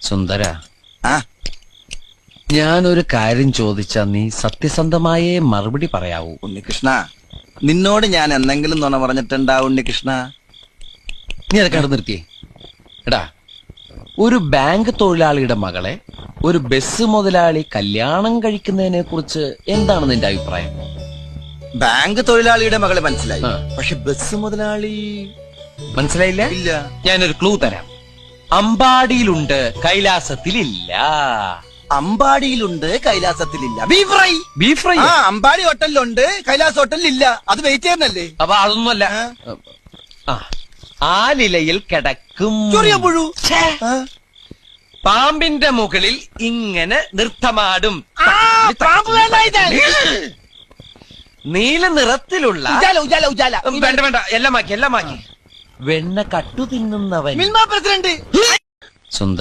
സുന്ദര, ആ ഞാനൊരു കാര്യം ചോദിച്ചാ നീ സത്യസന്ധമായേ മറുപടി പറയാവൂ. ഉണ്ണികൃഷ്ണ, നിന്നോട് ഞാൻ എന്തെങ്കിലും നുണ പറഞ്ഞിട്ടുണ്ടാ ഉണ്ണികൃഷ്ണ? നീ അതൊക്കെ അവിടെ നിർത്തിയേ. എടാ, ഒരു ബാങ്ക് തൊഴിലാളിയുടെ മകളെ ഒരു ബസ് മുതലാളി കല്യാണം കഴിക്കുന്നതിനെ കുറിച്ച് എന്താണ് നിന്റെ അഭിപ്രായം? ബാങ്ക് തൊഴിലാളിയുടെ മകളെ മനസ്സിലായി, ആ. പക്ഷെ ബസ് മുതലാളി മനസ്സിലായില്ല? ഇല്ല. ഞാനൊരു ക്ലൂ തരാം. അമ്പാടിയിലുണ്ട്, കൈലാസത്തിലില്ല. അമ്പാടിയിലുണ്ട്, കൈലാസത്തിലില്ല. Beef fry. Beef fry. ആ, അമ്പാടി ഹോട്ടലിലുണ്ട്, കൈലാസ് ഹോട്ടലിലില്ല. അത് വെയിറ്റ് ചെയ്യുന്നല്ലേ? അപ്പൊ അതൊന്നുമല്ല. ആ, ആലിലയിൽ കിടക്കും ചൊറിയ പുഴു. ഛേ, ആ. പാമ്പിന്റെ മുകളിൽ ഇങ്ങനെ നൃത്തമാടും. പാമ്പ് വേണ്ട, ഇത്. നീല നിറത്തിലുള്ള ഉജാല, ഉജാല, ഉജാല. വേണ്ട വേണ്ട, എല്ലാം മാക്കി. വെണ്ണ കട്ടു തിന്നുന്നവൻ. മിൽമ പ്രസിഡന്റ്. സുന്ദര,